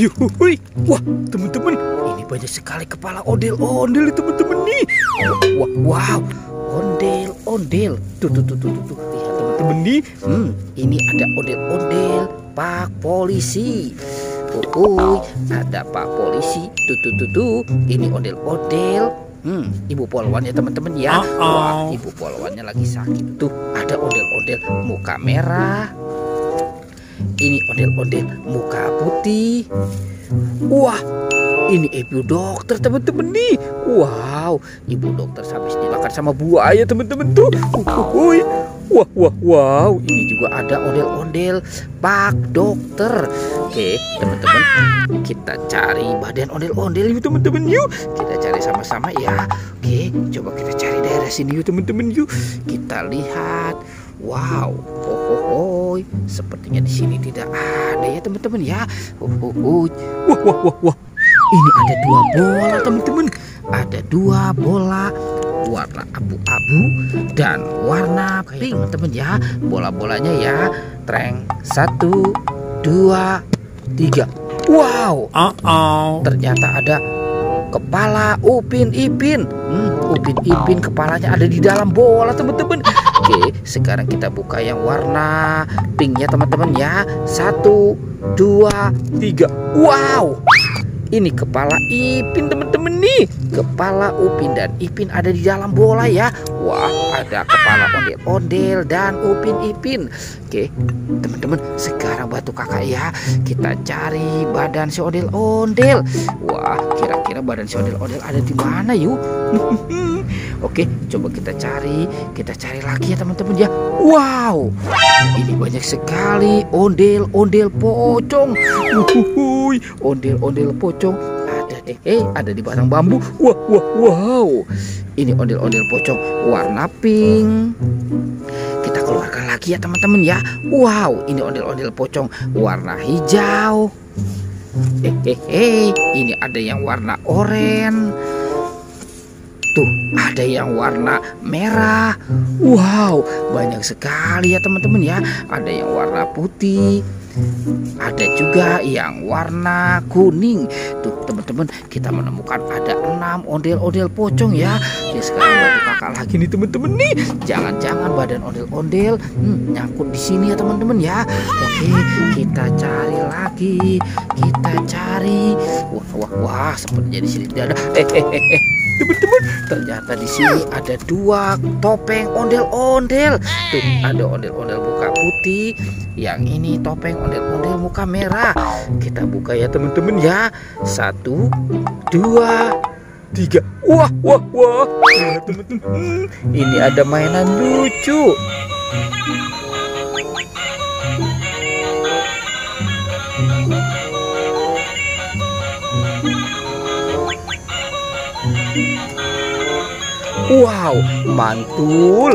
Yuhui, wah teman-teman, ini banyak sekali kepala ondel-ondel teman-teman nih. Wah, wow, ondel-ondel. Tuh, lihat teman-teman nih. Ini ada ondel-ondel Pak Polisi. Ada Pak Polisi. Tuh, ini ondel-ondel. Ibu polwannya teman-teman ya. Wah, ibu polwannya lagi sakit. Tuh, ada ondel-ondel muka merah. Ini ondel-ondel muka putih. Wah, ini ibu dokter teman-teman nih. Wow, ibu dokter habis dimakan sama buaya teman-teman tuh. Wow, ini juga ada ondel-ondel Pak Dokter. Oke, teman-teman, kita cari badan ondel-ondel yuk teman-teman yuk. Kita cari sama-sama ya. Oke, coba kita cari daerah sini yuk teman-teman yuk. Kita lihat. Wow, sepertinya di sini tidak ada ya teman-teman ya. Wah. Ini ada dua bola teman-teman. Ada dua bola warna abu-abu dan warna pink teman-teman ya. Bola-bolanya ya. Treng 1, 2, 3. Wow. Ternyata ada kepala Upin Ipin. Upin Ipin kepalanya ada di dalam bola teman-teman. Oke, sekarang kita buka yang warna pink ya teman-teman ya. 1, 2, 3. Wow. Ini kepala Ipin teman-teman nih. Kepala Upin dan Ipin ada di dalam bola ya. Wah, ada kepala ondel-ondel dan Upin Ipin. Oke, teman-teman, sekarang bantu kakak ya. Kita cari badan si ondel-ondel. Wah, kira-kira badan si ondel-ondel ada di mana yuk? Oke, coba kita cari lagi ya teman-teman ya. Wow, ini banyak sekali ondel-ondel pocong. Ondel-ondel pocong ada di batang bambu. Wow, ini ondel-ondel pocong warna pink. Kita keluarkan lagi ya teman-teman ya. Wow, ini ondel-ondel pocong warna hijau. Ini ada yang warna oranye. Tuh, ada yang warna merah. Wow, banyak sekali ya teman-teman ya. Ada yang warna putih. Ada juga yang warna kuning. Tuh teman-teman, kita menemukan ada 6 ondel-ondel pocong ya. Jadi sekarang bantu kakak lagi nih teman-teman nih. Jangan-jangan badan ondel-ondel nyangkut di sini ya teman-teman ya. Oke, kita cari lagi. Kita cari. Wah, sepertinya di sini tidak ada. Teman-teman, ternyata di sini ada 2 topeng ondel-ondel. Tuh, ada ondel-ondel muka putih. Yang ini topeng ondel-ondel muka merah. Kita buka ya teman-teman ya. 1, 2, 3. Wah. Lihat teman-teman. Ini ada mainan lucu. Wow, mantul.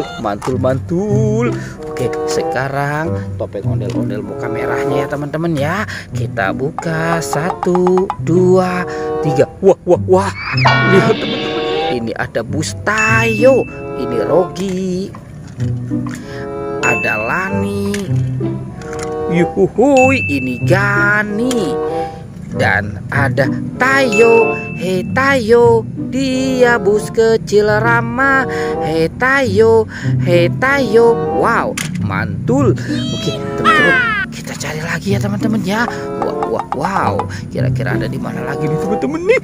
Oke, sekarang topeng ondel-ondel muka merahnya ya teman-teman ya. Kita buka 1, 2, 3. Wah. Lihat teman-teman. Ini ada Bustayo, ini Rogi, ada Lani. Yuhuhui, ini Gani. Dan ada Tayo. Hei Tayo, dia bus kecil ramah. Hei Tayo. Wow, mantul. Oke, teman-teman, kita cari lagi ya teman-teman ya. Wow, kira-kira ada di mana lagi nih teman-teman nih?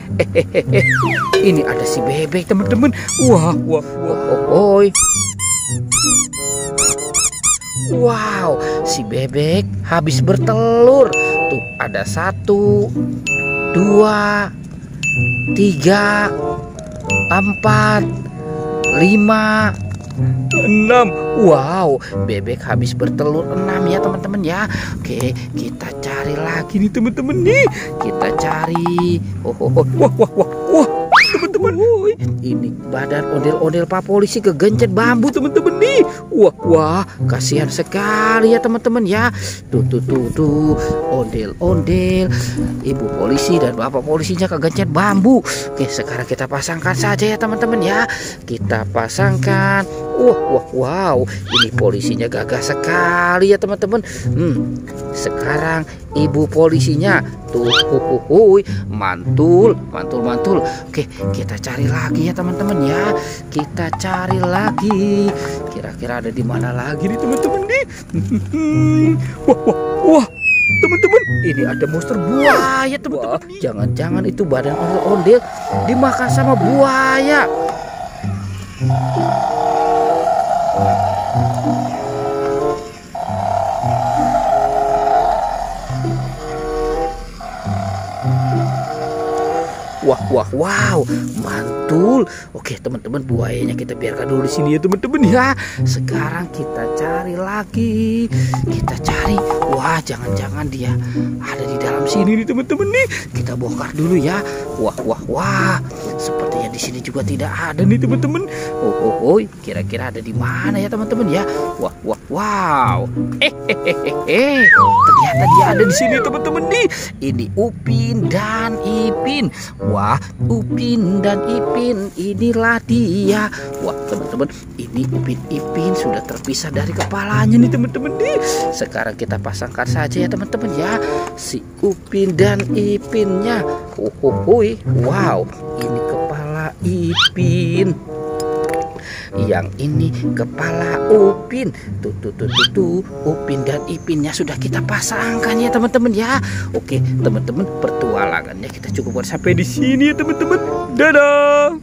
Ini ada si bebek teman-teman. Wah. Wow, si bebek habis bertelur. Tuh, ada 1, 2, 3, 4, 5, 6. Wow, bebek habis bertelur 6 ya teman-teman ya. Oke, kita cari lagi nih teman-teman nih. Kita cari. Wah, teman-teman. Ini badan ondel-ondel Pak Polisi kegencet bambu teman-teman nih. Wah, kasihan sekali ya teman-teman ya. Tuh, ondel-ondel Ibu Polisi dan Bapak Polisinya kegencet bambu. Oke, sekarang kita pasangkan saja ya teman-teman ya. Kita pasangkan. Wow, ini polisinya gagah sekali ya teman-teman. Sekarang ibu polisinya tuh, mantul. Oke, kita cari lagi ya teman-teman ya. Kita cari lagi. Kira-kira ada di mana lagi nih teman-teman nih? Wah, teman-teman, ini ada monster buaya teman-teman. Jangan-jangan itu badan ondel-ondel dimakan sama buaya. Wow, mantul. Oke teman-teman, buayanya kita biarkan dulu di sini ya teman-teman ya. Sekarang kita cari lagi. Kita cari. Wah, jangan-jangan dia ada di dalam sini nih teman-teman nih. Kita bongkar dulu ya. Wah. Sepertinya di sini juga tidak ada nih teman-teman. Kira-kira ada di mana ya teman-teman ya? Wow. Ternyata dia ada di sini teman-teman nih. Ini Upin dan Ipin. Wah, Upin dan Ipin, inilah dia. Wah, teman-teman, ini Upin Ipin sudah terpisah dari kepalanya nih teman-teman nih. Sekarang kita pasangkan saja ya teman-teman ya, si Upin dan Ipinnya. Wow, ini kepala Ipin. Yang ini kepala Upin. Tuh, Upin dan Ipinnya sudah kita pasangkan ya teman-teman ya. Oke teman-teman, pertualangannya kita cukupkan sampai di sini ya teman-teman. Dadah.